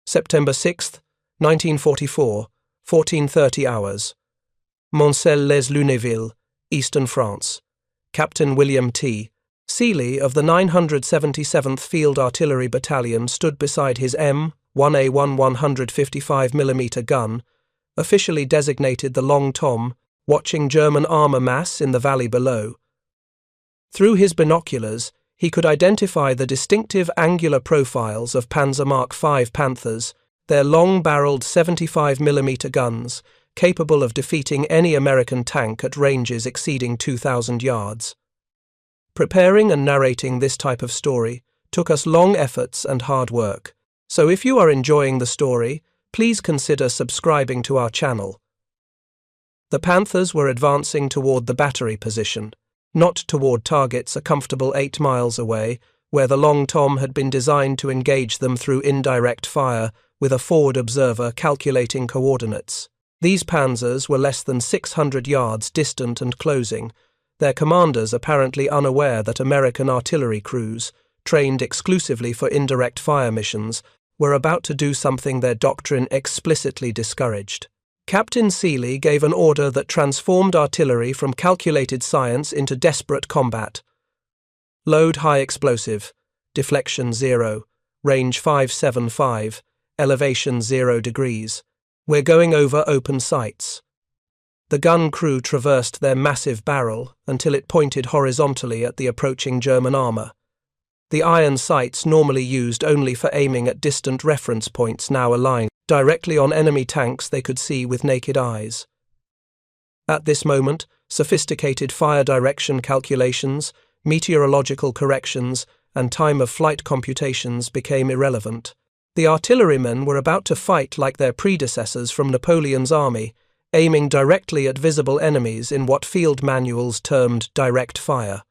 September 6, 1944, 14:30 hours. Moncel-les-Lunéville, Eastern France. Captain William T. Seeley of the 977th Field Artillery Battalion stood beside his M1A1 155mm gun, officially designated the Long Tom, watching German armor mass in the valley below. Through his binoculars, he could identify the distinctive angular profiles of Panzer Mark V Panthers, their long-barreled 75mm guns, capable of defeating any American tank at ranges exceeding 2,000 yards. Preparing and narrating this type of story took us long efforts and hard work, so if you are enjoying the story, please consider subscribing to our channel. The Panthers were advancing toward the battery position, not toward targets a comfortable 8 miles away, where the Long Tom had been designed to engage them through indirect fire with a forward observer calculating coordinates. These panzers were less than 600 yards distant and closing, their commanders apparently unaware that American artillery crews, trained exclusively for indirect fire missions, were about to do something their doctrine explicitly discouraged. Captain Seeley gave an order that transformed artillery from calculated science into desperate combat. Load high explosive, deflection 0, range 575, elevation 0 degrees. We're going over open sights. The gun crew traversed their massive barrel until it pointed horizontally at the approaching German armor. The iron sights normally used only for aiming at distant reference points now aligned directly on enemy tanks they could see with naked eyes. At this moment, sophisticated fire direction calculations, meteorological corrections, and time of flight computations became irrelevant. The artillerymen were about to fight like their predecessors from Napoleon's army, aiming directly at visible enemies in what field manuals termed direct fire.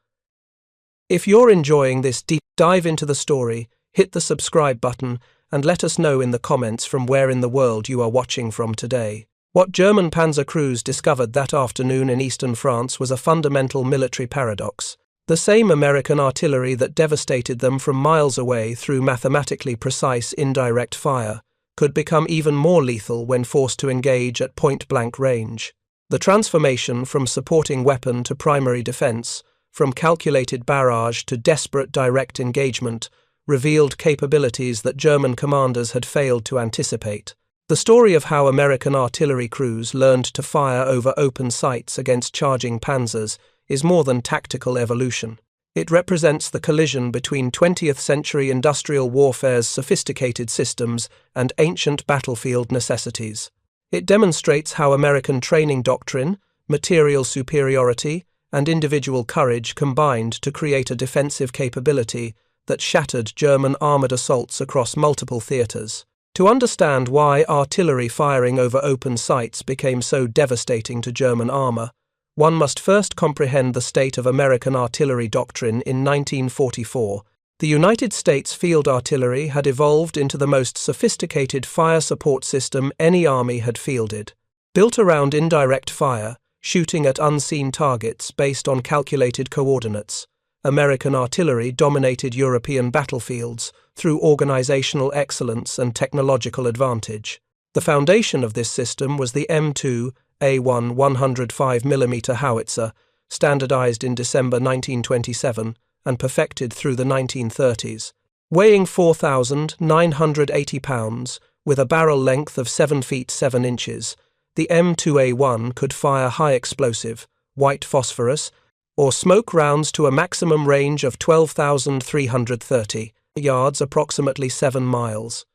If you're enjoying this deep dive into the story, hit the subscribe button and let us know in the comments from where in the world you are watching from today. What German panzer crews discovered that afternoon in eastern France was a fundamental military paradox. The same American artillery that devastated them from miles away through mathematically precise indirect fire could become even more lethal when forced to engage at point-blank range. The transformation from supporting weapon to primary defense, from calculated barrage to desperate direct engagement, revealed capabilities that German commanders had failed to anticipate. The story of how American artillery crews learned to fire over open sights against charging panzers is more than tactical evolution. It represents the collision between 20th century industrial warfare's sophisticated systems and ancient battlefield necessities. It demonstrates how American training doctrine, material superiority, and individual courage combined to create a defensive capability that shattered German armored assaults across multiple theaters. To understand why artillery firing over open sights became so devastating to German armor, one must first comprehend the state of American artillery doctrine in 1944. The United States field artillery had evolved into the most sophisticated fire support system any army had fielded. Built around indirect fire, shooting at unseen targets based on calculated coordinates, American artillery dominated European battlefields through organizational excellence and technological advantage. The foundation of this system was the M2A1 105mm howitzer, standardized in December 1927 and perfected through the 1930s. Weighing 4,980 pounds, with a barrel length of 7 feet 7 inches, the M2A1 could fire high explosive, white phosphorus, or smoke rounds to a maximum range of 12,330 yards, approximately 7 miles.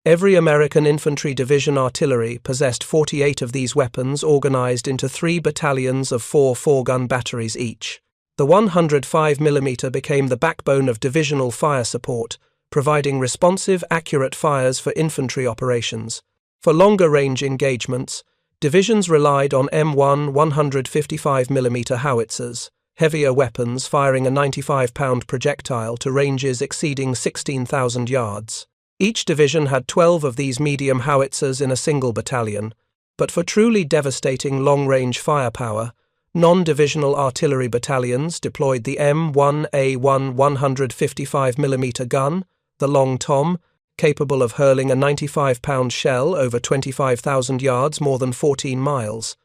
Every American infantry division artillery possessed 48 of these weapons organized into 3 battalions of 4 4-gun batteries each. The 105mm became the backbone of divisional fire support, providing responsive, accurate fires for infantry operations. For longer-range engagements, divisions relied on M1 155mm howitzers, heavier weapons firing a 95-pound projectile to ranges exceeding 16,000 yards. Each division had 12 of these medium howitzers in a single battalion, but for truly devastating long-range firepower, non-divisional artillery battalions deployed the M1A1 155mm gun, the Long Tom, capable of hurling a 95-pound shell over 25,000 yards more than 14 miles.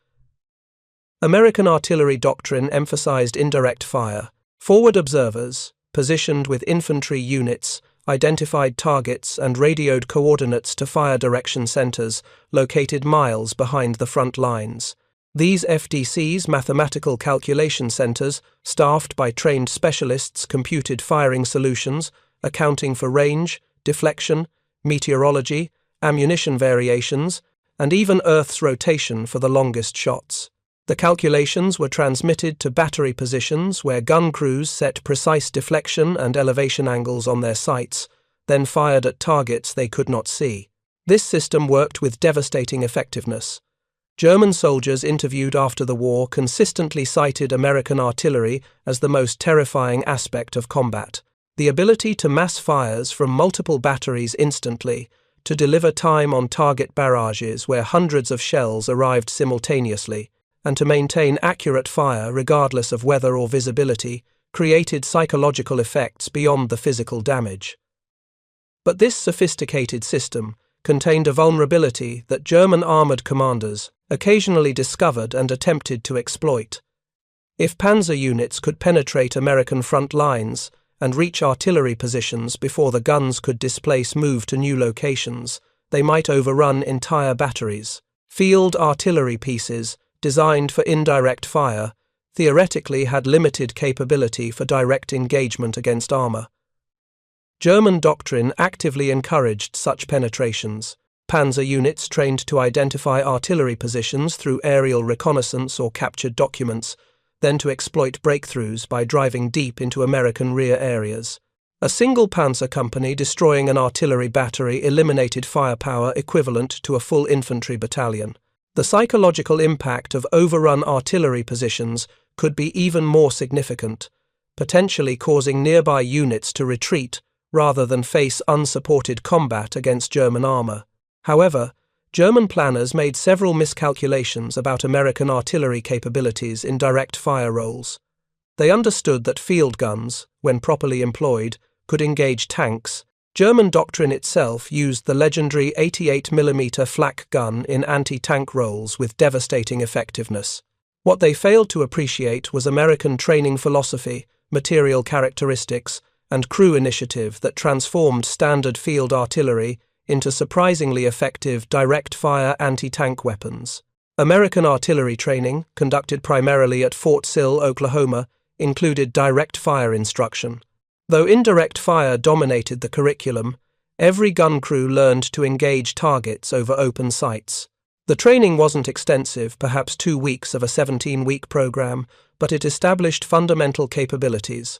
American artillery doctrine emphasized indirect fire. Forward observers, positioned with infantry units, identified targets and radioed coordinates to fire direction centers located miles behind the front lines. These FDC's mathematical calculation centers, staffed by trained specialists, computed firing solutions, accounting for range, deflection, meteorology, ammunition variations, and even Earth's rotation for the longest shots. The calculations were transmitted to battery positions where gun crews set precise deflection and elevation angles on their sights, then fired at targets they could not see. This system worked with devastating effectiveness. German soldiers interviewed after the war consistently cited American artillery as the most terrifying aspect of combat. The ability to mass fires from multiple batteries instantly, to deliver time-on-target barrages where hundreds of shells arrived simultaneously, and to maintain accurate fire regardless of weather or visibility, created psychological effects beyond the physical damage. But this sophisticated system contained a vulnerability that German armored commanders occasionally discovered and attempted to exploit. If Panzer units could penetrate American front lines and reach artillery positions before the guns could displace move to new locations, they might overrun entire batteries. Field artillery pieces, designed for indirect fire, theoretically had limited capability for direct engagement against armor. German doctrine actively encouraged such penetrations. Panzer units trained to identify artillery positions through aerial reconnaissance or captured documents, then to exploit breakthroughs by driving deep into American rear areas. A single panzer company destroying an artillery battery eliminated firepower equivalent to a full infantry battalion. The psychological impact of overrun artillery positions could be even more significant, potentially causing nearby units to retreat rather than face unsupported combat against German armor. However, German planners made several miscalculations about American artillery capabilities in direct fire roles. They understood that field guns, when properly employed, could engage tanks. German doctrine itself used the legendary 88mm flak gun in anti-tank roles with devastating effectiveness. What they failed to appreciate was American training philosophy, material characteristics, and crew initiative that transformed standard field artillery into surprisingly effective direct-fire anti-tank weapons. American artillery training, conducted primarily at Fort Sill, Oklahoma, included direct fire instruction. Though indirect fire dominated the curriculum, every gun crew learned to engage targets over open sights. The training wasn't extensive, perhaps 2 weeks of a 17-week program, but it established fundamental capabilities.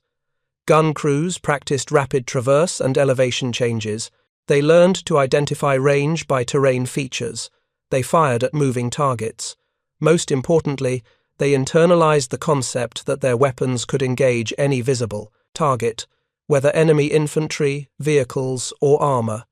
Gun crews practiced rapid traverse and elevation changes. They learned to identify range by terrain features. They fired at moving targets. Most importantly, they internalized the concept that their weapons could engage any visible target, whether enemy infantry, vehicles, or armor.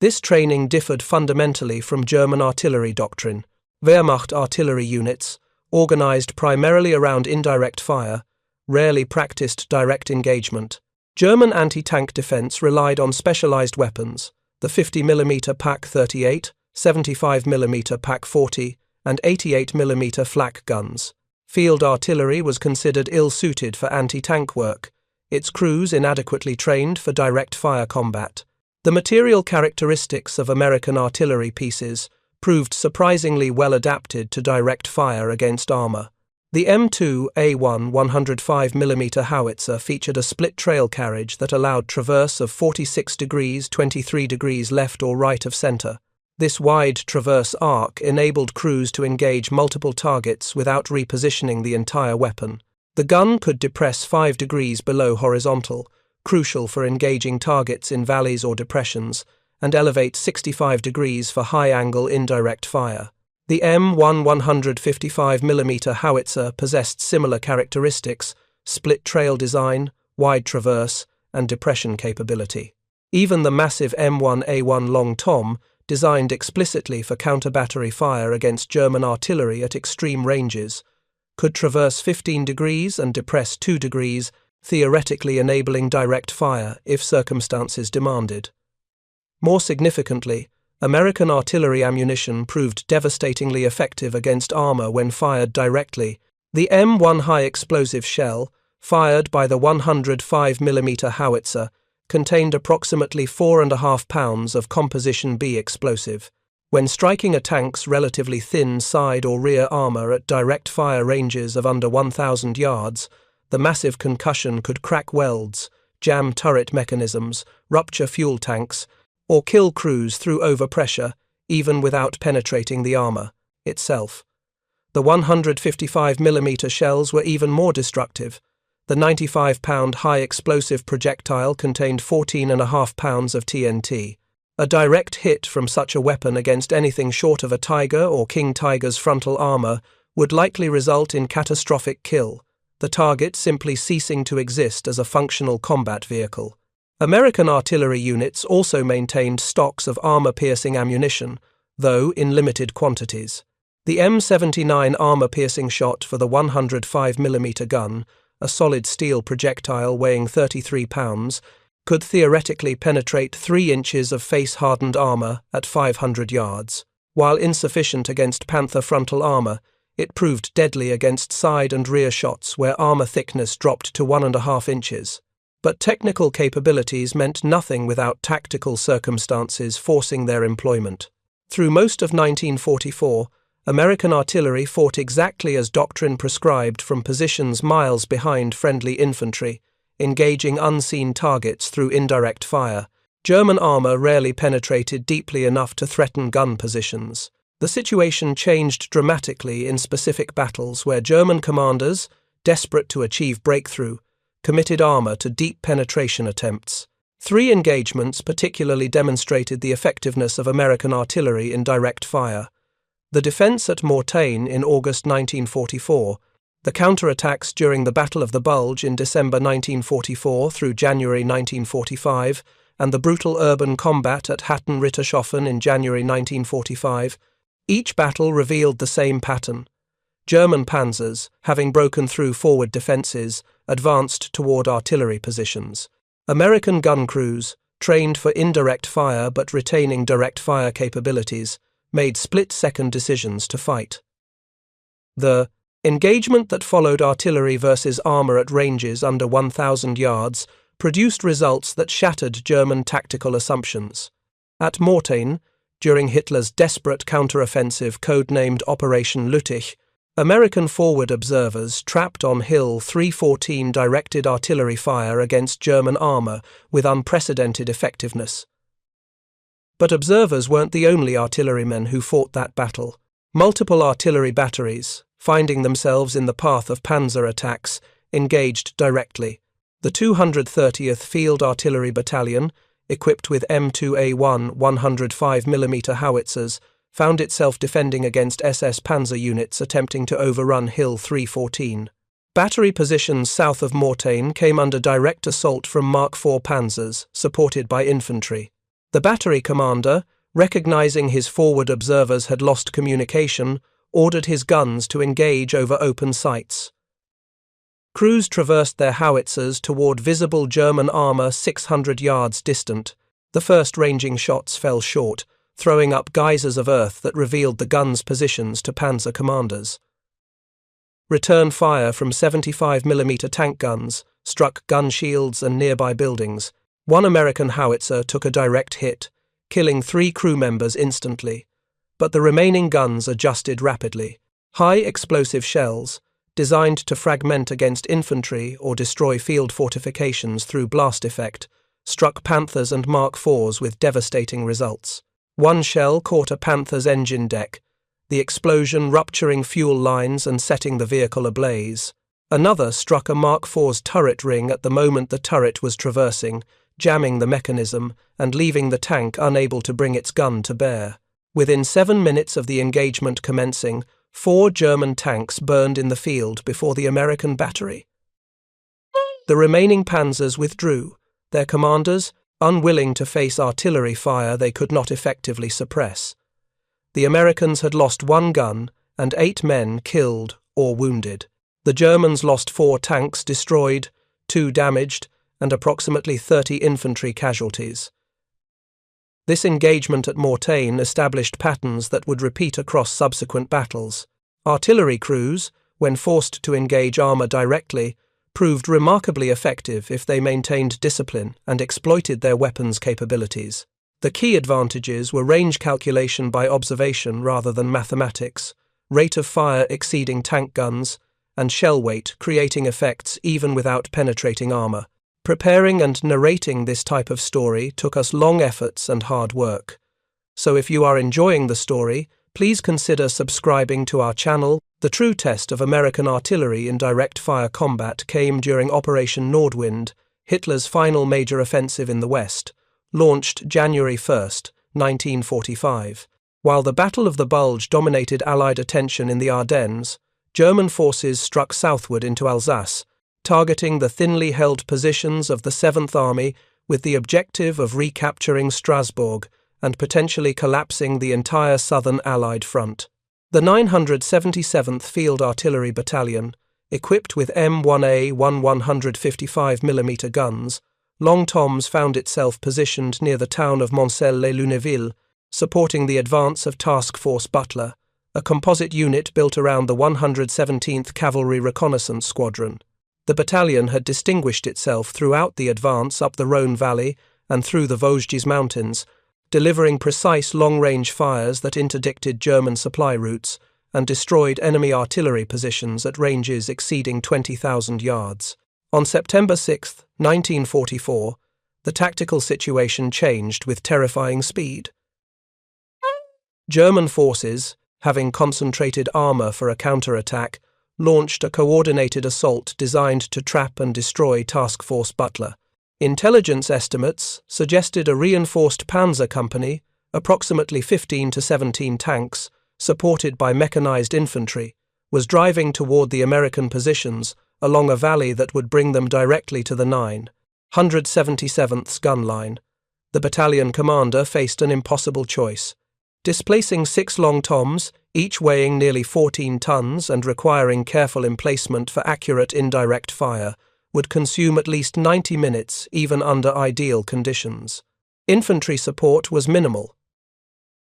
This training differed fundamentally from German artillery doctrine. Wehrmacht artillery units, organized primarily around indirect fire, rarely practiced direct engagement. German anti-tank defense relied on specialized weapons, the 50mm Pak-38, 75mm Pak-40, and 88mm flak guns. Field artillery was considered ill-suited for anti-tank work, its crews inadequately trained for direct fire combat. The material characteristics of American artillery pieces proved surprisingly well adapted to direct fire against armor. The M2A1 105mm howitzer featured a split trail carriage that allowed traverse of 46 degrees, 23 degrees left or right of center. This wide traverse arc enabled crews to engage multiple targets without repositioning the entire weapon. The gun could depress 5 degrees below horizontal, crucial for engaging targets in valleys or depressions, and elevate 65 degrees for high-angle indirect fire. The M1 155mm howitzer possessed similar characteristics: split trail design, wide traverse, and depression capability. Even the massive M1A1 Long Tom, designed explicitly for counter-battery fire against German artillery at extreme ranges, could traverse 15 degrees and depress 2 degrees, theoretically enabling direct fire if circumstances demanded. More significantly, American artillery ammunition proved devastatingly effective against armor when fired directly. The M1 high-explosive shell, fired by the 105mm howitzer, contained approximately 4.5 pounds of Composition B explosive. When striking a tank's relatively thin side or rear armor at direct fire ranges of under 1,000 yards, the massive concussion could crack welds, jam turret mechanisms, rupture fuel tanks, or kill crews through overpressure, even without penetrating the armor itself. The 155mm shells were even more destructive. The 95-pound high-explosive projectile contained 14.5 pounds of TNT. A direct hit from such a weapon against anything short of a Tiger or King Tiger's frontal armor would likely result in catastrophic kill, the target simply ceasing to exist as a functional combat vehicle. American artillery units also maintained stocks of armor-piercing ammunition, though in limited quantities. The M79 armor-piercing shot for the 105mm gun, a solid steel projectile weighing 33 pounds, could theoretically penetrate 3 inches of face-hardened armor at 500 yards. While insufficient against Panther frontal armor, it proved deadly against side and rear shots where armor thickness dropped to 1.5 inches. But technical capabilities meant nothing without tactical circumstances forcing their employment. Through most of 1944, American artillery fought exactly as doctrine prescribed from positions miles behind friendly infantry, engaging unseen targets through indirect fire. German armor rarely penetrated deeply enough to threaten gun positions. The situation changed dramatically in specific battles where German commanders, desperate to achieve breakthrough, committed armor to deep penetration attempts. 3 engagements particularly demonstrated the effectiveness of American artillery in direct fire. The defense at Mortain in August 1944, the counterattacks during the Battle of the Bulge in December 1944 through January 1945, and the brutal urban combat at Hatten-Rittershoffen in January 1945, each battle revealed the same pattern. German Panzers, having broken through forward defences, advanced toward artillery positions. American gun crews, trained for indirect fire but retaining direct fire capabilities, made split-second decisions to fight. The engagement that followed artillery versus armor at ranges under 1,000 yards produced results that shattered German tactical assumptions. At Mortain, during Hitler's desperate counteroffensive codenamed Operation Lüttich, American forward observers trapped on Hill 314 directed artillery fire against German armor with unprecedented effectiveness. But observers weren't the only artillerymen who fought that battle. Multiple artillery batteries, finding themselves in the path of Panzer attacks, engaged directly. The 230th Field Artillery Battalion, equipped with M2A1 105mm howitzers, found itself defending against SS Panzer units attempting to overrun Hill 314. Battery positions south of Mortain came under direct assault from Mark IV Panzers, supported by infantry. The battery commander, recognizing his forward observers had lost communication, ordered his guns to engage over open sights. Crews traversed their howitzers toward visible German armor 600 yards distant. The first ranging shots fell short, throwing up geysers of earth that revealed the guns' positions to Panzer commanders. Return fire from 75mm tank guns struck gun shields and nearby buildings. One American howitzer took a direct hit, killing 3 crew members instantly, but the remaining guns adjusted rapidly. High-explosive shells, designed to fragment against infantry or destroy field fortifications through blast effect, struck Panthers and Mark IVs with devastating results. One shell caught a Panther's engine deck, the explosion rupturing fuel lines and setting the vehicle ablaze. Another struck a Mark IV's turret ring at the moment the turret was traversing, jamming the mechanism and leaving the tank unable to bring its gun to bear. Within 7 minutes of the engagement commencing, 4 German tanks burned in the field before the American battery. The remaining Panzers withdrew, their commanders unwilling to face artillery fire they could not effectively suppress. The Americans had lost 1 gun and 8 men killed or wounded. The Germans lost 4 tanks destroyed, 2 damaged, and approximately 30 infantry casualties. This engagement at Mortain established patterns that would repeat across subsequent battles. Artillery crews, when forced to engage armor directly, proved remarkably effective if they maintained discipline and exploited their weapons' capabilities. The key advantages were range calculation by observation rather than mathematics, rate of fire exceeding tank guns, and shell weight creating effects even without penetrating armor. Preparing and narrating this type of story took us long efforts and hard work. So if you are enjoying the story, please consider subscribing to our channel. The true test of American artillery in direct fire combat came during Operation Nordwind, Hitler's final major offensive in the West, launched January 1, 1945. While the Battle of the Bulge dominated Allied attention in the Ardennes, German forces struck southward into Alsace, targeting the thinly held positions of the 7th Army with the objective of recapturing Strasbourg and potentially collapsing the entire southern Allied front. The 977th Field Artillery Battalion, equipped with M1A 155mm guns, Long Toms found itself positioned near the town of Moncel-les-Luneville, supporting the advance of Task Force Butler, a composite unit built around the 117th Cavalry Reconnaissance Squadron. The battalion had distinguished itself throughout the advance up the Rhône Valley and through the Vosges Mountains, delivering precise long-range fires that interdicted German supply routes and destroyed enemy artillery positions at ranges exceeding 20,000 yards. On September 6, 1944, the tactical situation changed with terrifying speed. German forces, having concentrated armor for a counterattack, launched a coordinated assault designed to trap and destroy Task Force Butler. Intelligence estimates suggested a reinforced Panzer company, approximately 15 to 17 tanks, supported by mechanized infantry, was driving toward the American positions along a valley that would bring them directly to the 977th's gun line. The battalion commander faced an impossible choice. Displacing 6 Long Toms, each weighing nearly 14 tons and requiring careful emplacement for accurate indirect fire, would consume at least 90 minutes even under ideal conditions. Infantry support was minimal.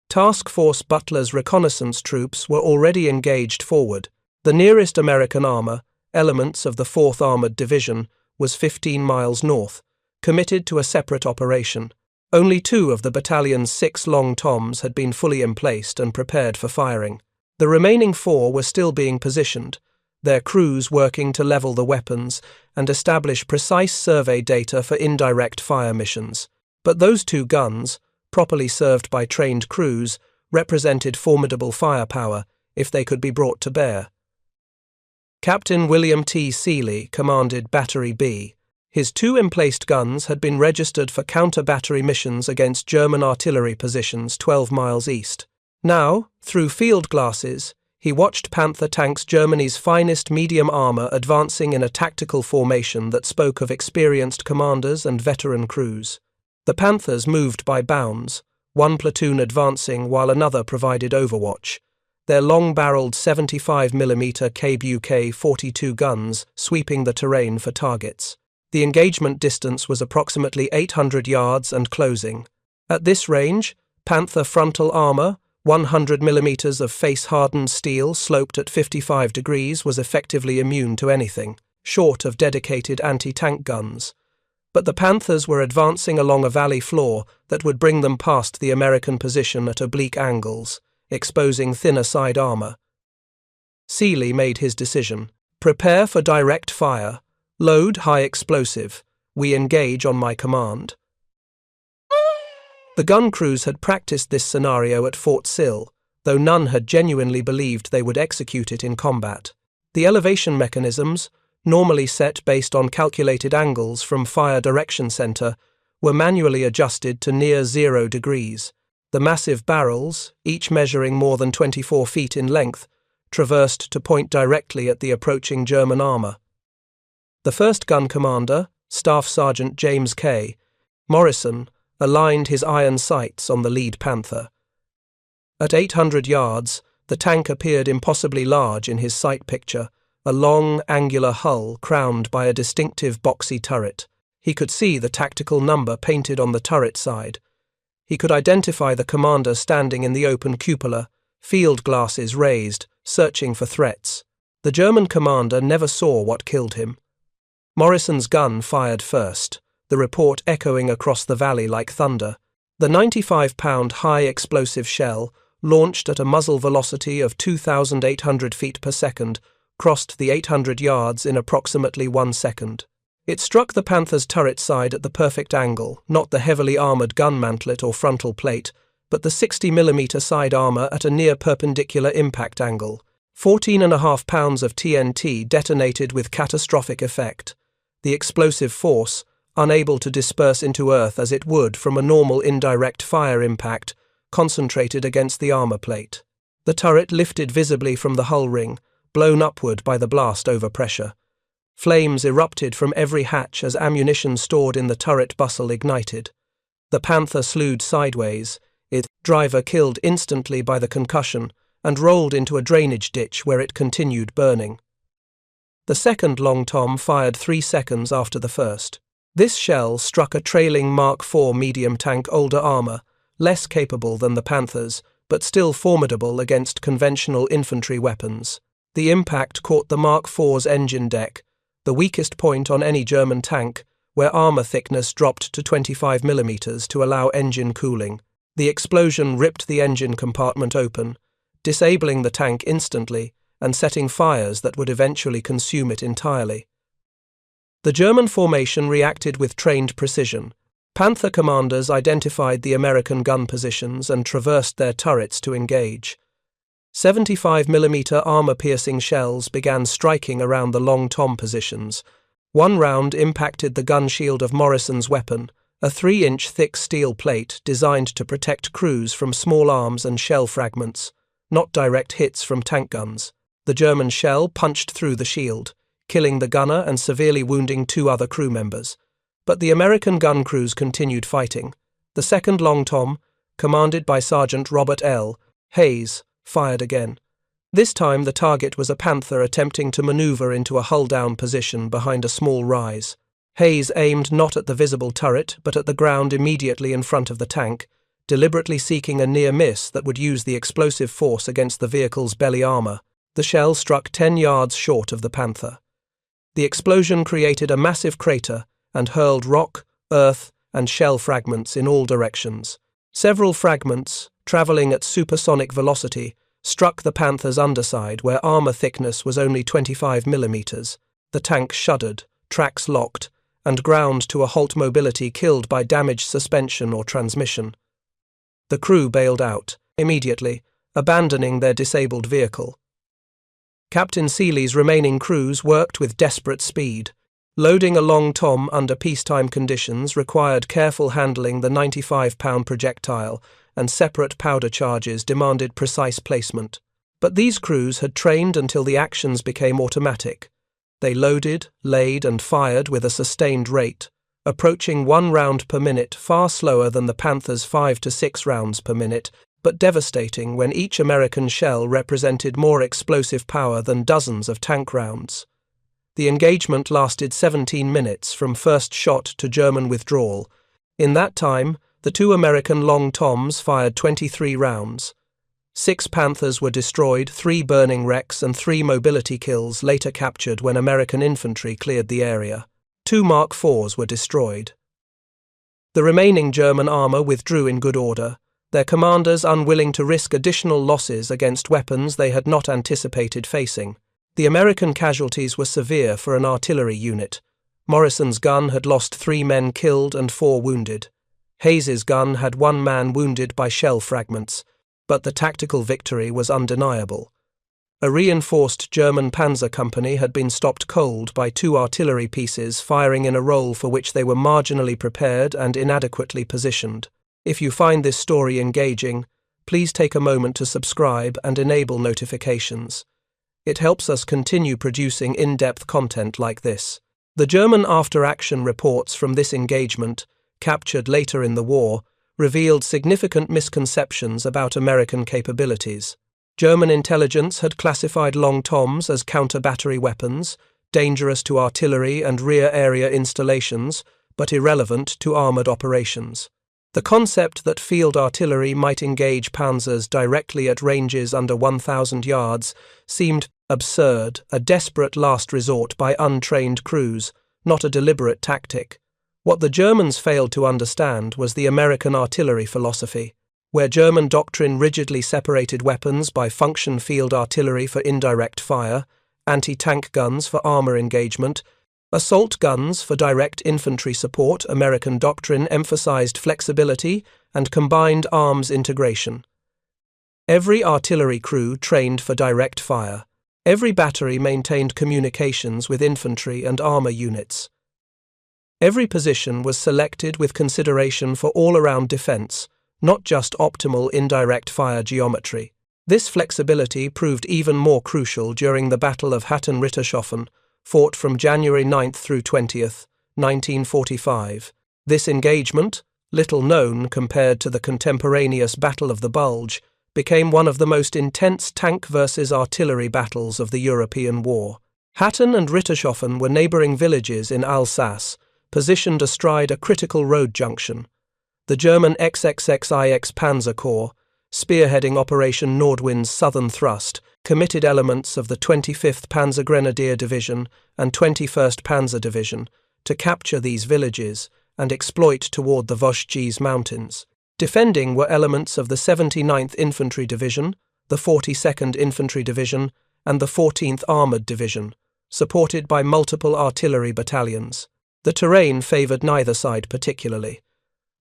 Task Force Butler's reconnaissance troops were already engaged forward. The nearest American armor, elements of the 4th Armored Division, was 15 miles north, committed to a separate operation. Only 2 of the battalion's 6 Long Toms had been fully emplaced and prepared for firing. The remaining 4 were still being positioned, their crews working to level the weapons and establish precise survey data for indirect fire missions. But those 2 guns, properly served by trained crews, represented formidable firepower if they could be brought to bear. Captain William T. Seeley commanded Battery B. His 2 emplaced guns had been registered for counter-battery missions against German artillery positions 12 miles east. Now, through field glasses, he watched Panther tanks Germany's finest medium armor advancing in a tactical formation that spoke of experienced commanders and veteran crews. The Panthers moved by bounds, one platoon advancing while another provided overwatch, their long-barreled 75mm KBUK-42 guns sweeping the terrain for targets. The engagement distance was approximately 800 yards and closing. At this range, Panther frontal armor, 100mm of face-hardened steel sloped at 55 degrees, was effectively immune to anything, short of dedicated anti-tank guns. But the Panthers were advancing along a valley floor that would bring them past the American position at oblique angles, exposing thinner side armor. Seeley made his decision. Prepare for direct fire. Load high explosive. We engage on my command. The gun crews had practiced this scenario at Fort Sill, though none had genuinely believed they would execute it in combat. The elevation mechanisms, normally set based on calculated angles from fire direction center, were manually adjusted to near 0 degrees. The massive barrels, each measuring more than 24 feet in length, traversed to point directly at the approaching German armor. The first gun commander, Staff Sergeant James K. Morrison, aligned his iron sights on the lead Panther. At 800 yards, the tank appeared impossibly large in his sight picture, a long, angular hull crowned by a distinctive boxy turret. He could see the tactical number painted on the turret side. He could identify the commander standing in the open cupola, field glasses raised, searching for threats. The German commander never saw what killed him. Morrison's gun fired first, the report echoing across the valley like thunder. The 95-pound high-explosive shell, launched at a muzzle velocity of 2,800 feet per second, crossed the 800 yards in approximately 1 second. It struck the Panther's turret side at the perfect angle, not the heavily armoured gun mantlet or frontal plate, but the 60mm side armour at a near-perpendicular impact angle. 14.5 pounds of TNT detonated with catastrophic effect. The explosive force, unable to disperse into earth as it would from a normal indirect fire impact, concentrated against the armour plate. The turret lifted visibly from the hull ring, blown upward by the blast overpressure. Flames erupted from every hatch as ammunition stored in the turret bustle ignited. The Panther slewed sideways, its driver killed instantly by the concussion, and rolled into a drainage ditch where it continued burning. The second Long Tom fired 3 seconds after the first. This shell struck a trailing Mark IV medium tank older armour, less capable than the Panthers, but still formidable against conventional infantry weapons. The impact caught the Mark IV's engine deck, the weakest point on any German tank, where armour thickness dropped to 25mm to allow engine cooling. The explosion ripped the engine compartment open, disabling the tank instantly and setting fires that would eventually consume it entirely. The German formation reacted with trained precision. Panther commanders identified the American gun positions and traversed their turrets to engage. 75mm armour-piercing shells began striking around the Long Tom positions. One round impacted the gun shield of Morrison's weapon, a 3-inch thick steel plate designed to protect crews from small arms and shell fragments, not direct hits from tank guns. The German shell punched through the shield, killing the gunner and severely wounding 2 other crew members. But the American gun crews continued fighting. The second Long Tom, commanded by Sergeant Robert L. Hayes, fired again. This time the target was a Panther attempting to maneuver into a hull-down position behind a small rise. Hayes aimed not at the visible turret but at the ground immediately in front of the tank, deliberately seeking a near miss that would use the explosive force against the vehicle's belly armour. The shell struck 10 yards short of the Panther. The explosion created a massive crater and hurled rock, earth, and shell fragments in all directions. Several fragments, travelling at supersonic velocity, struck the Panther's underside where armour thickness was only 25mm. The tank shuddered, tracks locked, and ground to a halt, mobility killed by damaged suspension or transmission. The crew bailed out, immediately, abandoning their disabled vehicle. Captain Seeley's remaining crews worked with desperate speed. Loading a Long Tom under peacetime conditions required careful handling. The 95-pound projectile and separate powder charges demanded precise placement. But these crews had trained until the actions became automatic. They loaded, laid, and fired with a sustained rate, approaching 1 round per minute, far slower than the Panther's 5 to 6 rounds per minute, but devastating when each American shell represented more explosive power than dozens of tank rounds. The engagement lasted 17 minutes from first shot to German withdrawal. In that time, the 2 American Long Toms fired 23 rounds. 6 Panthers were destroyed, 3 burning wrecks and 3 mobility kills later captured when American infantry cleared the area. 2 Mark IVs were destroyed. The remaining German armour withdrew in good order, their commanders unwilling to risk additional losses against weapons they had not anticipated facing. The American casualties were severe for an artillery unit. Morrison's gun had lost 3 men killed and 4 wounded. Hayes's gun had 1 man wounded by shell fragments, but the tactical victory was undeniable. A reinforced German Panzer company had been stopped cold by 2 artillery pieces firing in a role for which they were marginally prepared and inadequately positioned. If you find this story engaging, please take a moment to subscribe and enable notifications. It helps us continue producing in-depth content like this. The German after-action reports from this engagement, captured later in the war, revealed significant misconceptions about American capabilities. German intelligence had classified Long Toms as counter-battery weapons, dangerous to artillery and rear area installations, but irrelevant to armoured operations. The concept that field artillery might engage panzers directly at ranges under 1,000 yards seemed absurd, a desperate last resort by untrained crews, not a deliberate tactic. What the Germans failed to understand was the American artillery philosophy, where German doctrine rigidly separated weapons by function: field artillery for indirect fire, anti-tank guns for armor engagement, assault guns for direct infantry support. American doctrine emphasized flexibility and combined arms integration. Every artillery crew trained for direct fire. Every battery maintained communications with infantry and armor units. Every position was selected with consideration for all-around defense, not just optimal indirect fire geometry. This flexibility proved even more crucial during the Battle of Hatten-Rittershoffen, fought from January 9th through 20th, 1945. This engagement, little known compared to the contemporaneous Battle of the Bulge, became one of the most intense tank versus artillery battles of the European War. Hatten and Rittershoffen were neighbouring villages in Alsace, positioned astride a critical road junction. The German XXXIX Panzer Corps, spearheading Operation Nordwind's southern thrust, committed elements of the 25th Panzer Grenadier Division and 21st Panzer Division to capture these villages and exploit toward the Vosges Mountains. Defending were elements of the 79th Infantry Division, the 42nd Infantry Division, and the 14th Armoured Division, supported by multiple artillery battalions. The terrain favoured neither side particularly.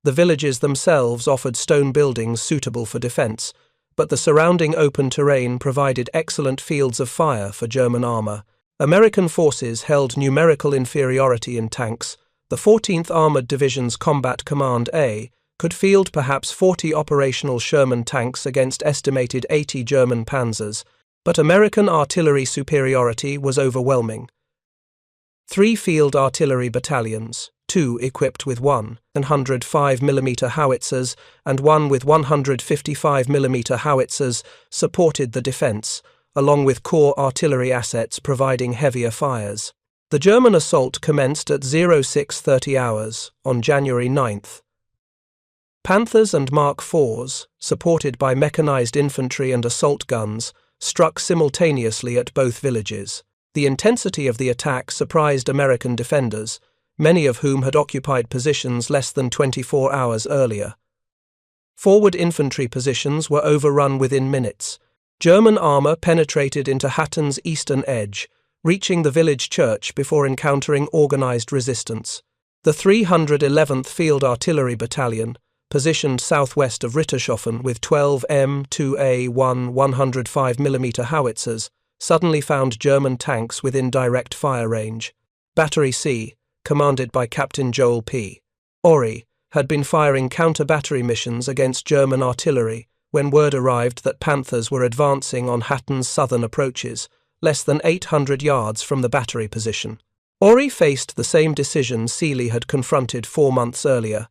The villages themselves offered stone buildings suitable for defence, but the surrounding open terrain provided excellent fields of fire for German armour. American forces held numerical inferiority in tanks. The 14th Armoured Division's Combat Command A could field perhaps 40 operational Sherman tanks against estimated 80 German Panzers, but American artillery superiority was overwhelming. 3 field artillery battalions, 2 equipped with 105mm howitzers and 1 with 155mm howitzers, supported the defence, along with core artillery assets providing heavier fires. The German assault commenced at 0630 hours on January 9th. Panthers and Mark IVs, supported by mechanized infantry and assault guns, struck simultaneously at both villages. The intensity of the attack surprised American defenders, many of whom had occupied positions less than 24 hours earlier. Forward infantry positions were overrun within minutes. German armour penetrated into Hatton's eastern edge, reaching the village church before encountering organised resistance. The 311th Field Artillery Battalion, positioned southwest of Rittershoffen with 12 M2A1 105mm howitzers, suddenly found German tanks within direct fire range. Battery C, commanded by Captain Joel P. Ory, had been firing counter-battery missions against German artillery when word arrived that Panthers were advancing on Hatton's southern approaches, less than 800 yards from the battery position. Ory faced the same decision Seeley had confronted 4 months earlier.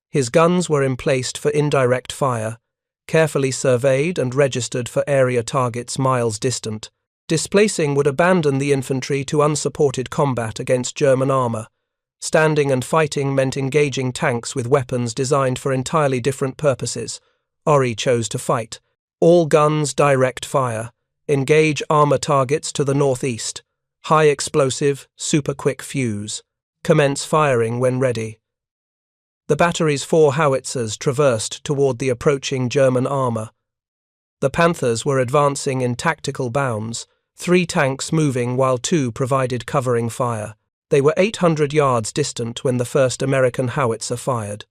His guns were emplaced for indirect fire, carefully surveyed and registered for area targets miles distant. Displacing would abandon the infantry to unsupported combat against German armour. Standing and fighting meant engaging tanks with weapons designed for entirely different purposes. Ory chose to fight. All guns direct fire. Engage armour targets to the northeast. High explosive, super quick fuse. Commence firing when ready. The battery's 4 howitzers traversed toward the approaching German armour. The Panthers were advancing in tactical bounds, 3 tanks moving while 2 provided covering fire. They were 800 yards distant when the first American howitzer fired.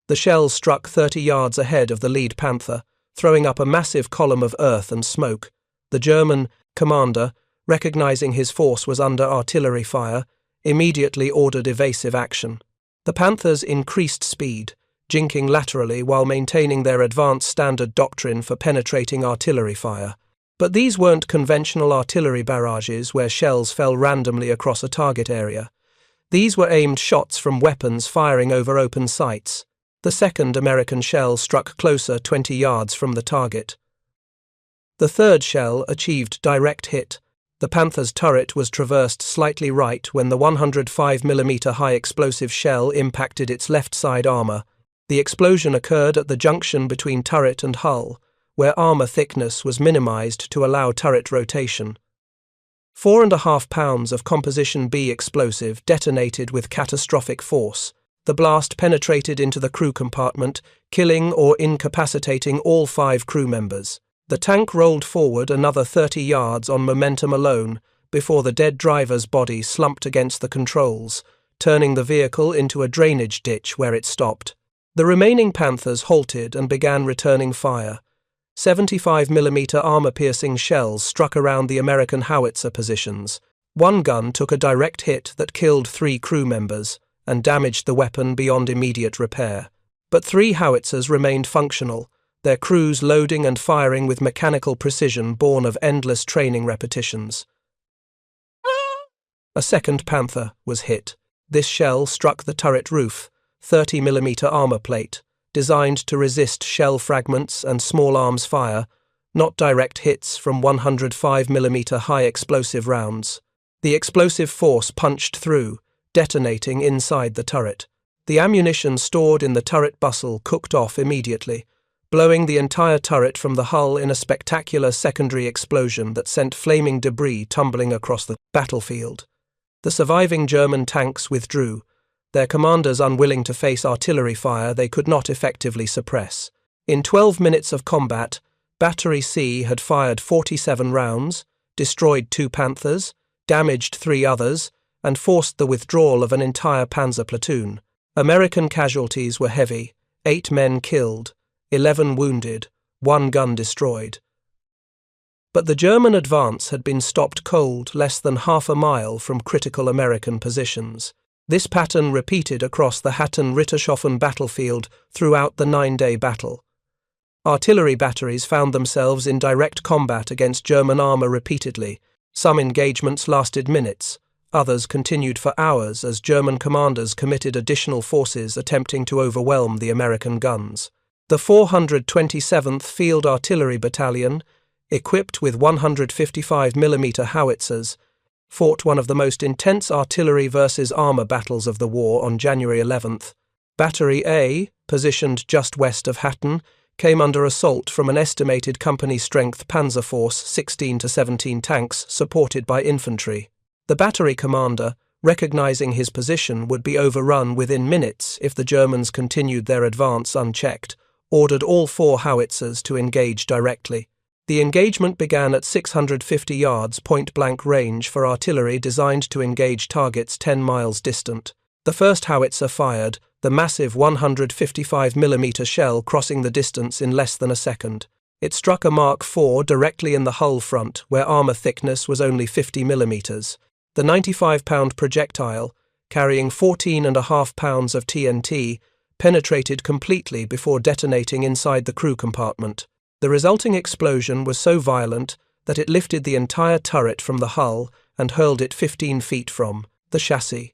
The shells struck 30 yards ahead of the lead Panther, throwing up a massive column of earth and smoke. The German commander, recognizing his force was under artillery fire, immediately ordered evasive action. The Panthers increased speed, jinking laterally while maintaining their advanced standard doctrine for penetrating artillery fire. But these weren't conventional artillery barrages where shells fell randomly across a target area. These were aimed shots from weapons firing over open sights. The second American shell struck closer 20 yards from the target. The third shell achieved direct hit. The Panther's turret was traversed slightly right when the 105mm high explosive shell impacted its left side armour. The explosion occurred at the junction between turret and hull, where armor thickness was minimized to allow turret rotation. 4.5 pounds of Composition B explosive detonated with catastrophic force. The blast penetrated into the crew compartment, killing or incapacitating all 5 crew members. The tank rolled forward another 30 yards on momentum alone before the dead driver's body slumped against the controls, turning the vehicle into a drainage ditch where it stopped. The remaining Panthers halted and began returning fire. 75mm armor-piercing shells struck around the American howitzer positions. One gun took a direct hit that killed 3 crew members and damaged the weapon beyond immediate repair. But 3 howitzers remained functional, their crews loading and firing with mechanical precision born of endless training repetitions. A second Panther was hit. This shell struck the turret roof, 30mm armor plate, designed to resist shell fragments and small arms fire, not direct hits from 105mm high explosive rounds. The explosive force punched through, detonating inside the turret. The ammunition stored in the turret bustle cooked off immediately, blowing the entire turret from the hull in a spectacular secondary explosion that sent flaming debris tumbling across the battlefield. The surviving German tanks withdrew, their commanders unwilling to face artillery fire they could not effectively suppress. In 12 minutes of combat, Battery C had fired 47 rounds, destroyed 2 Panthers, damaged 3 others, and forced the withdrawal of an entire Panzer platoon. American casualties were heavy: 8 men killed, 11 wounded, 1 gun destroyed. But the German advance had been stopped cold less than half a mile from critical American positions. This pattern repeated across the Hatten-Rittershoffen battlefield throughout the 9-day battle. Artillery batteries found themselves in direct combat against German armor repeatedly. Some engagements lasted minutes, others continued for hours as German commanders committed additional forces attempting to overwhelm the American guns. The 427th Field Artillery Battalion, equipped with 155mm howitzers, fought one of the most intense artillery versus armor battles of the war on January 11th. Battery A, positioned just west of Hatten, came under assault from an estimated company-strength Panzer force 16 to 17 tanks supported by infantry. The battery commander, recognizing his position would be overrun within minutes if the Germans continued their advance unchecked, ordered all 4 howitzers to engage directly. The engagement began at 650 yards point-blank range for artillery designed to engage targets 10 miles distant. The first howitzer fired, the massive 155mm shell crossing the distance in less than a second. It struck a Mark IV directly in the hull front, where armor thickness was only 50mm. The 95-pound projectile, carrying 14.5 pounds of TNT, penetrated completely before detonating inside the crew compartment. The resulting explosion was so violent that it lifted the entire turret from the hull and hurled it 15 feet from the chassis.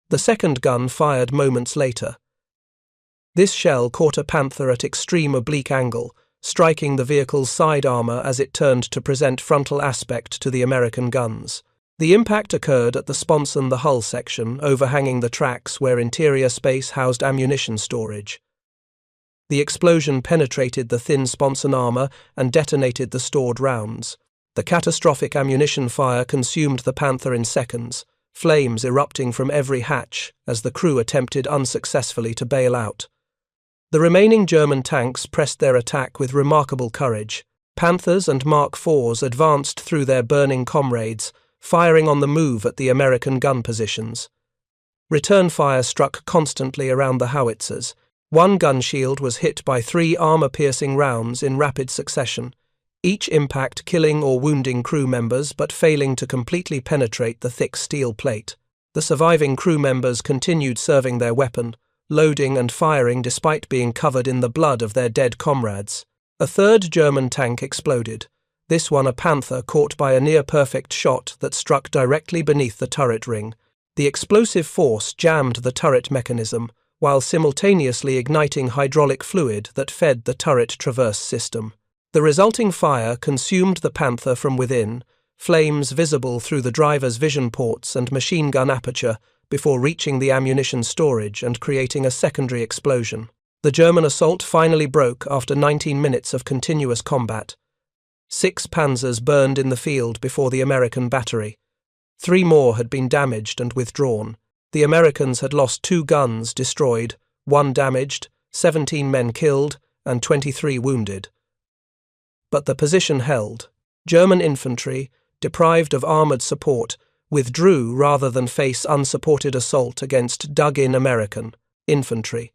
The second gun fired moments later. This shell caught a Panther at extreme oblique angle, striking the vehicle's side armor as it turned to present frontal aspect to the American guns. The impact occurred at the sponson the hull section, overhanging the tracks where interior space housed ammunition storage. The explosion penetrated the thin sponson armor and detonated the stored rounds. The catastrophic ammunition fire consumed the Panther in seconds, flames erupting from every hatch as the crew attempted unsuccessfully to bail out. The remaining German tanks pressed their attack with remarkable courage. Panthers and Mark IVs advanced through their burning comrades, firing on the move at the American gun positions. Return fire struck constantly around the howitzers. One gun shield was hit by 3 armor-piercing rounds in rapid succession, each impact killing or wounding crew members but failing to completely penetrate the thick steel plate. The surviving crew members continued serving their weapon, loading and firing despite being covered in the blood of their dead comrades. A third German tank exploded, this one a Panther caught by a near-perfect shot that struck directly beneath the turret ring. The explosive force jammed the turret mechanism, while simultaneously igniting hydraulic fluid that fed the turret traverse system. The resulting fire consumed the Panther from within, flames visible through the driver's vision ports and machine gun aperture before reaching the ammunition storage and creating a secondary explosion. The German assault finally broke after 19 minutes of continuous combat. 6 panzers burned in the field before the American battery. 3 more had been damaged and withdrawn. The Americans had lost 2 guns destroyed, 1 damaged, 17 men killed, and 23 wounded. But the position held. German infantry, deprived of armoured support, withdrew rather than face unsupported assault against dug-in American infantry.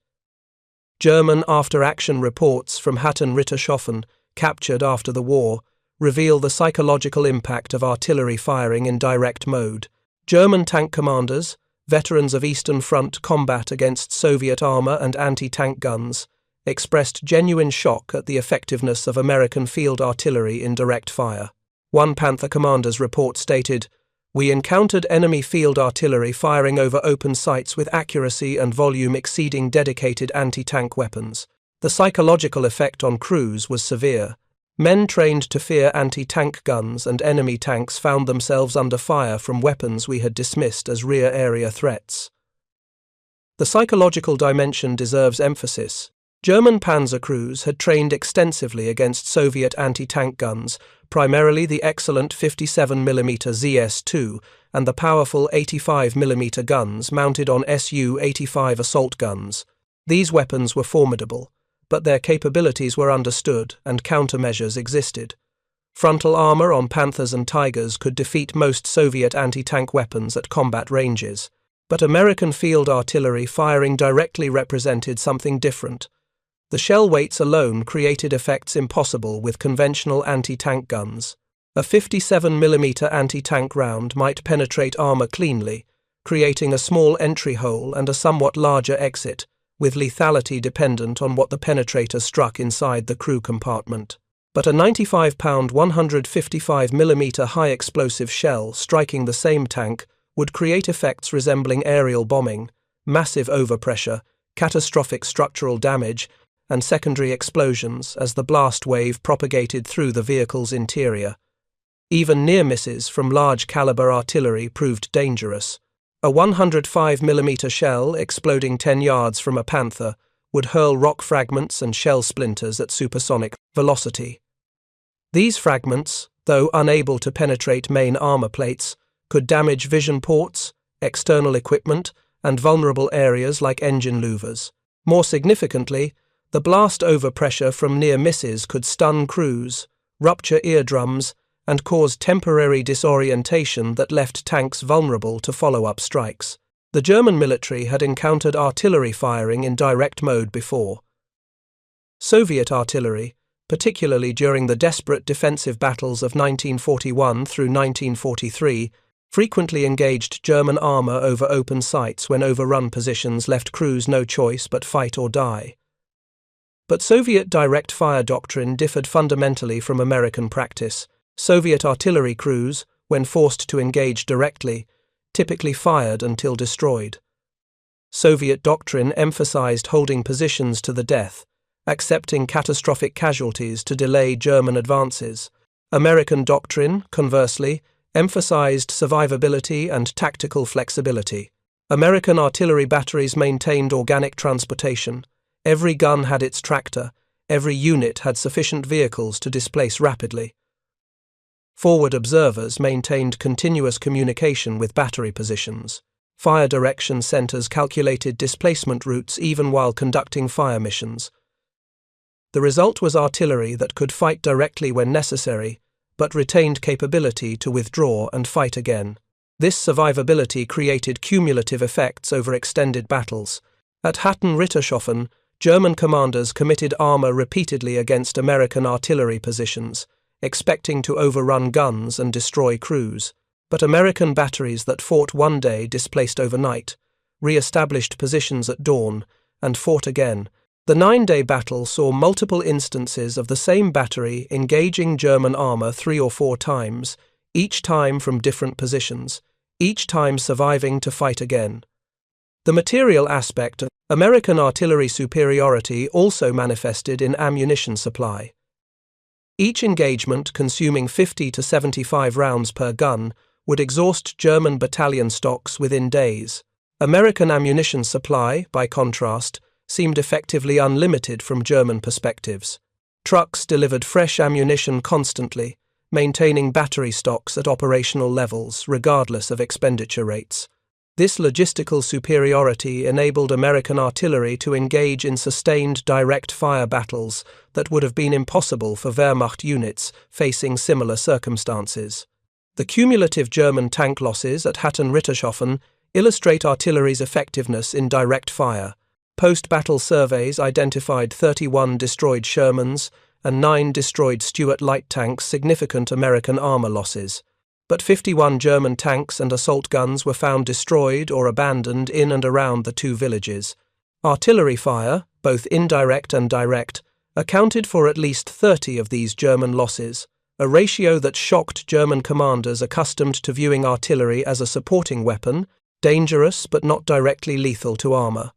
German after-action reports from Hatten-Rittershoffen, captured after the war, reveal the psychological impact of artillery firing in direct mode. German tank commanders, veterans of Eastern Front combat against Soviet armour and anti-tank guns, expressed genuine shock at the effectiveness of American field artillery in direct fire. One Panther commander's report stated, "We encountered enemy field artillery firing over open sights with accuracy and volume exceeding dedicated anti-tank weapons. The psychological effect on crews was severe. Men trained to fear anti-tank guns and enemy tanks found themselves under fire from weapons we had dismissed as rear area threats." The psychological dimension deserves emphasis. German Panzer crews had trained extensively against Soviet anti-tank guns, primarily the excellent 57mm ZS-2 and the powerful 85mm guns mounted on Su-85 assault guns. These weapons were formidable, but their capabilities were understood and countermeasures existed. Frontal armour on Panthers and Tigers could defeat most Soviet anti-tank weapons at combat ranges, but American field artillery firing directly represented something different. The shell weights alone created effects impossible with conventional anti-tank guns. A 57mm anti-tank round might penetrate armour cleanly, creating a small entry hole and a somewhat larger exit, with lethality dependent on what the penetrator struck inside the crew compartment. But a 95-pound 155mm high-explosive shell striking the same tank would create effects resembling aerial bombing, massive overpressure, catastrophic structural damage, and secondary explosions as the blast wave propagated through the vehicle's interior. Even near misses from large-caliber artillery proved dangerous. A 105mm shell exploding 10 yards from a Panther would hurl rock fragments and shell splinters at supersonic velocity. These fragments, though unable to penetrate main armor plates, could damage vision ports, external equipment, and vulnerable areas like engine louvers. More significantly, the blast overpressure from near misses could stun crews, rupture eardrums, and cause temporary disorientation that left tanks vulnerable to follow-up strikes. The German military had encountered artillery firing in direct mode before. Soviet artillery, particularly during the desperate defensive battles of 1941 through 1943, frequently engaged German armour over open sights when overrun positions left crews no choice but fight or die. But Soviet direct fire doctrine differed fundamentally from American practice. Soviet artillery crews, when forced to engage directly, typically fired until destroyed. Soviet doctrine emphasized holding positions to the death, accepting catastrophic casualties to delay German advances. American doctrine, conversely, emphasized survivability and tactical flexibility. American artillery batteries maintained organic transportation. Every gun had its tractor, every unit had sufficient vehicles to displace rapidly. Forward observers maintained continuous communication with battery positions. Fire direction centers calculated displacement routes even while conducting fire missions. The result was artillery that could fight directly when necessary, but retained capability to withdraw and fight again. This survivability created cumulative effects over extended battles. At Hatten-Rittershoffen, German commanders committed armour repeatedly against American artillery positions, expecting to overrun guns and destroy crews. But American batteries that fought one day displaced overnight, re-established positions at dawn, and fought again. The 9-day battle saw multiple instances of the same battery engaging German armour 3 or 4 times, each time from different positions, each time surviving to fight again. The material aspect of American artillery superiority also manifested in ammunition supply. Each engagement, consuming 50 to 75 rounds per gun, would exhaust German battalion stocks within days. American ammunition supply, by contrast, seemed effectively unlimited from German perspectives. Trucks delivered fresh ammunition constantly, maintaining battery stocks at operational levels regardless of expenditure rates. This logistical superiority enabled American artillery to engage in sustained direct fire battles that would have been impossible for Wehrmacht units facing similar circumstances. The cumulative German tank losses at Hatten-Rittershoffen illustrate artillery's effectiveness in direct fire. Post-battle surveys identified 31 destroyed Shermans and 9 destroyed Stuart light tanks, significant American armor losses. But 51 German tanks and assault guns were found destroyed or abandoned in and around the two villages. Artillery fire, both indirect and direct, accounted for at least 30 of these German losses, a ratio that shocked German commanders accustomed to viewing artillery as a supporting weapon, dangerous but not directly lethal to armor.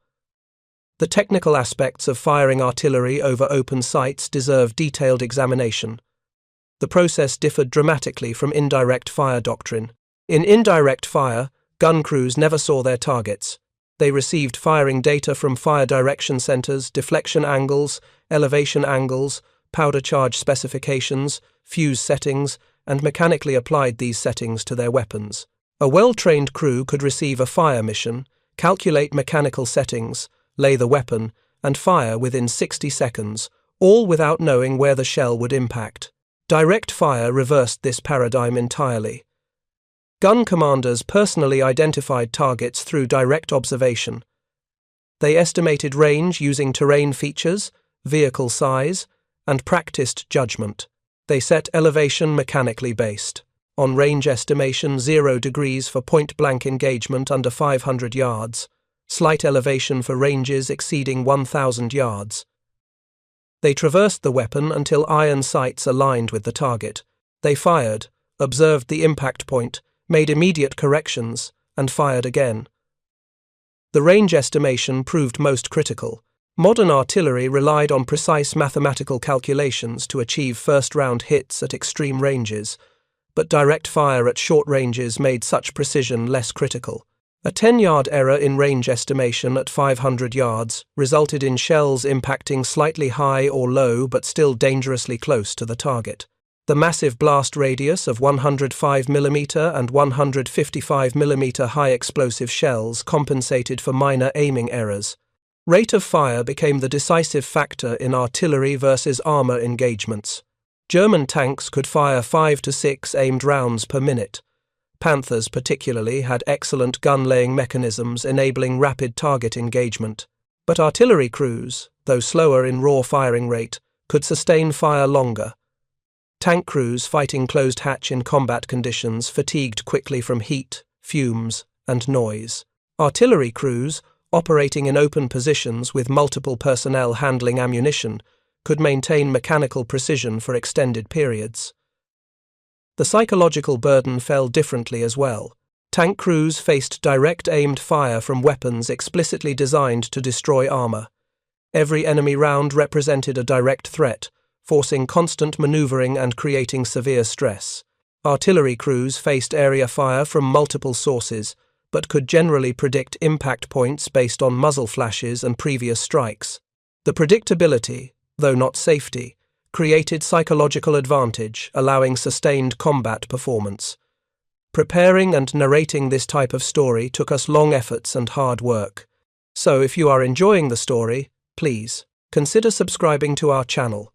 The technical aspects of firing artillery over open sights deserve detailed examination. The process differed dramatically from indirect fire doctrine. In indirect fire, gun crews never saw their targets. They received firing data from fire direction centers, deflection angles, elevation angles, powder charge specifications, fuse settings, and mechanically applied these settings to their weapons. A well-trained crew could receive a fire mission, calculate mechanical settings, lay the weapon, and fire within 60 seconds, all without knowing where the shell would impact. Direct fire reversed this paradigm entirely. Gun commanders personally identified targets through direct observation. They estimated range using terrain features, vehicle size, and practiced judgment. They set elevation mechanically based. On range estimation, 0 degrees for point-blank engagement under 500 yards, slight elevation for ranges exceeding 1,000 yards. They traversed the weapon until iron sights aligned with the target. They fired, observed the impact point, made immediate corrections, and fired again. The range estimation proved most critical. Modern artillery relied on precise mathematical calculations to achieve first-round hits at extreme ranges, but direct fire at short ranges made such precision less critical. A 10-yard error in range estimation at 500 yards resulted in shells impacting slightly high or low but still dangerously close to the target. The massive blast radius of 105 mm and 155 mm high-explosive shells compensated for minor aiming errors. Rate of fire became the decisive factor in artillery versus armor engagements. German tanks could fire 5 to 6 aimed rounds per minute. Panthers particularly had excellent gun-laying mechanisms enabling rapid target engagement. But artillery crews, though slower in raw firing rate, could sustain fire longer. Tank crews fighting closed hatch in combat conditions fatigued quickly from heat, fumes, and noise. Artillery crews, operating in open positions with multiple personnel handling ammunition, could maintain mechanical precision for extended periods. The psychological burden fell differently as well. Tank crews faced direct aimed fire from weapons explicitly designed to destroy armor. Every enemy round represented a direct threat, forcing constant maneuvering and creating severe stress. Artillery crews faced area fire from multiple sources, but could generally predict impact points based on muzzle flashes and previous strikes. The predictability, though not safety, created psychological advantage, allowing sustained combat performance. Preparing and narrating this type of story took us long efforts and hard work. So if you are enjoying the story, please consider subscribing to our channel.